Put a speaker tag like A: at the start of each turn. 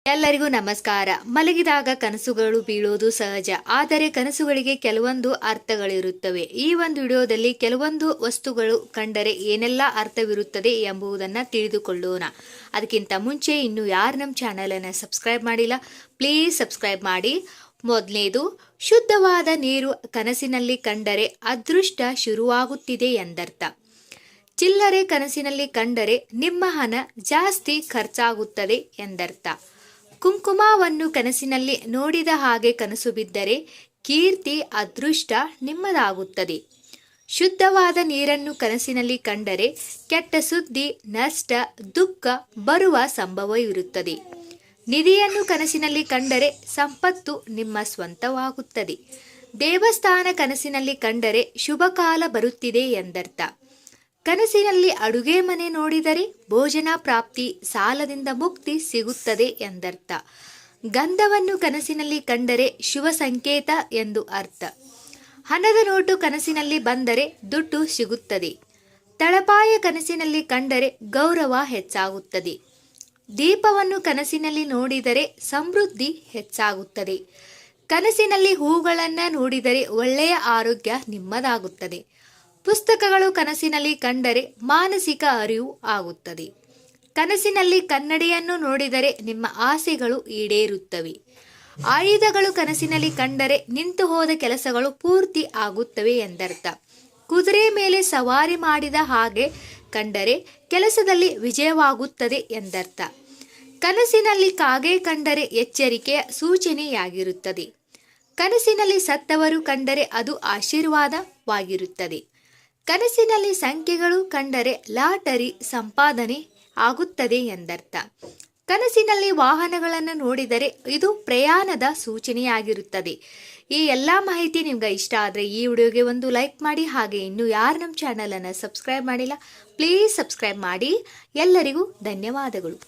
A: ಎಲ್ಲರಿಗೂ ನಮಸ್ಕಾರ. ಮಲಗಿದಾಗ ಕನಸುಗಳು ಬೀಳೋದು ಸಹಜ. ಆದರೆ ಕನಸುಗಳಿಗೆ ಕೆಲವೊಂದು ಅರ್ಥಗಳಿರುತ್ತವೆ. ಈ ಒಂದು ವಿಡಿಯೋದಲ್ಲಿ ಕೆಲವೊಂದು ವಸ್ತುಗಳು ಕಂಡರೆ ಏನೆಲ್ಲ ಅರ್ಥವಿರುತ್ತದೆ ಎಂಬುದನ್ನು ತಿಳಿದುಕೊಳ್ಳೋಣ. ಅದಕ್ಕಿಂತ ಮುಂಚೆ ಇನ್ನು ಯಾರು ನಮ್ಮ ಚಾನಲನ್ನು ಸಬ್ಸ್ಕ್ರೈಬ್ ಮಾಡಿಲ್ಲ, ಪ್ಲೀಸ್ ಸಬ್ಸ್ಕ್ರೈಬ್ ಮಾಡಿ. ಮೊದಲನೇದು, ಶುದ್ಧವಾದ ನೀರು ಕನಸಿನಲ್ಲಿ ಕಂಡರೆ ಅದೃಷ್ಟ ಶುರುವಾಗುತ್ತಿದೆ ಎಂದರ್ಥ. ಚಿಲ್ಲರೆ ಕನಸಿನಲ್ಲಿ ಕಂಡರೆ ನಿಮ್ಮ ಹಣ ಜಾಸ್ತಿ ಖರ್ಚಾಗುತ್ತದೆ ಎಂದರ್ಥ. ಕುಂಕುಮವನ್ನು ಕನಸಿನಲ್ಲಿ ನೋಡಿದ ಹಾಗೆ ಕನಸು ಬಿದ್ದರೆ ಕೀರ್ತಿ ಅದೃಷ್ಟ ನಿಮ್ಮದಾಗುತ್ತದೆ. ಶುದ್ಧವಾದ ನೀರನ್ನು ಕನಸಿನಲ್ಲಿ ಕಂಡರೆ ಕೆಟ್ಟ ಸುದ್ದಿ, ನಷ್ಟ, ದುಃಖ ಬರುವ ಸಂಭವವಿರುತ್ತದೆ. ನಿಧಿಯನ್ನು ಕನಸಿನಲ್ಲಿ ಕಂಡರೆ ಸಂಪತ್ತು ನಿಮ್ಮ ಸ್ವಂತವಾಗುತ್ತದೆ. ದೇವಸ್ಥಾನ ಕನಸಿನಲ್ಲಿ ಕಂಡರೆ ಶುಭ ಕಾಲ ಬರುತ್ತಿದೆ ಎಂದರ್ಥ. ಕನಸಿನಲ್ಲಿ ಅಡುಗೆ ಮನೆ ನೋಡಿದರೆ ಭೋಜನ ಪ್ರಾಪ್ತಿ, ಸಾಲದಿಂದ ಮುಕ್ತಿ ಸಿಗುತ್ತದೆ ಎಂದರ್ಥ. ಗಂಧವನ್ನು ಕನಸಿನಲ್ಲಿ ಕಂಡರೆ ಶುಭ ಸಂಕೇತ ಎಂದು ಅರ್ಥ. ಹಣದ ನೋಟು ಕನಸಿನಲ್ಲಿ ಬಂದರೆ ದುಡ್ಡು ಸಿಗುತ್ತದೆ. ತಳಪಾಯ ಕನಸಿನಲ್ಲಿ ಕಂಡರೆ ಗೌರವ ಹೆಚ್ಚಾಗುತ್ತದೆ. ದೀಪವನ್ನು ಕನಸಿನಲ್ಲಿ ನೋಡಿದರೆ ಸಮೃದ್ಧಿ ಹೆಚ್ಚಾಗುತ್ತದೆ. ಕನಸಿನಲ್ಲಿ ಹೂಗಳನ್ನು ನೋಡಿದರೆ ಒಳ್ಳೆಯ ಆರೋಗ್ಯ ನಿಮ್ಮದಾಗುತ್ತದೆ. ಪುಸ್ತಕಗಳು ಕನಸಿನಲ್ಲಿ ಕಂಡರೆ ಮಾನಸಿಕ ಅರಿವು ಆಗುತ್ತದೆ. ಕನಸಿನಲ್ಲಿ ಕನ್ನಡಿಯನ್ನು ನೋಡಿದರೆ ನಿಮ್ಮ ಆಸೆಗಳು ಈಡೇರುತ್ತವೆ. ಆಯುಧಗಳು ಕನಸಿನಲ್ಲಿ ಕಂಡರೆ ನಿಂತು ಹೋದ ಕೆಲಸಗಳು ಪೂರ್ತಿ ಆಗುತ್ತವೆ ಎಂದರ್ಥ. ಕುದುರೆ ಮೇಲೆ ಸವಾರಿ ಮಾಡಿದ ಹಾಗೆ ಕಂಡರೆ ಕೆಲಸದಲ್ಲಿ ವಿಜಯವಾಗುತ್ತದೆ ಎಂದರ್ಥ. ಕನಸಿನಲ್ಲಿ ಕಾಗೆ ಕಂಡರೆ ಎಚ್ಚರಿಕೆಯ ಸೂಚನೆಯಾಗಿರುತ್ತದೆ. ಕನಸಿನಲ್ಲಿ ಸತ್ತವರು ಕಂಡರೆ ಅದು ಆಶೀರ್ವಾದವಾಗಿರುತ್ತದೆ. ಕನಸಿನಲ್ಲಿ ಸಂಖ್ಯೆಗಳು ಕಂಡರೆ ಲಾಟರಿ ಸಂಪಾದನೆ ಆಗುತ್ತದೆ ಎಂದರ್ಥ. ಕನಸಿನಲ್ಲಿ ವಾಹನಗಳನ್ನು ನೋಡಿದರೆ ಇದು ಪ್ರಯಾಣದ ಸೂಚನೆಯಾಗಿರುತ್ತದೆ. ಈ ಎಲ್ಲ ಮಾಹಿತಿ ನಿಮ್ಗೆ ಇಷ್ಟ ಆದರೆ ಈ ವಿಡಿಯೋಗೆ ಒಂದು ಲೈಕ್ ಮಾಡಿ. ಹಾಗೆ ಇನ್ನು ಯಾರು ನಮ್ಮ ಚಾನಲನ್ನು ಸಬ್ಸ್ಕ್ರೈಬ್ ಮಾಡಿಲ್ಲ, ಪ್ಲೀಸ್ ಸಬ್ಸ್ಕ್ರೈಬ್ ಮಾಡಿ. ಎಲ್ಲರಿಗೂ ಧನ್ಯವಾದಗಳು.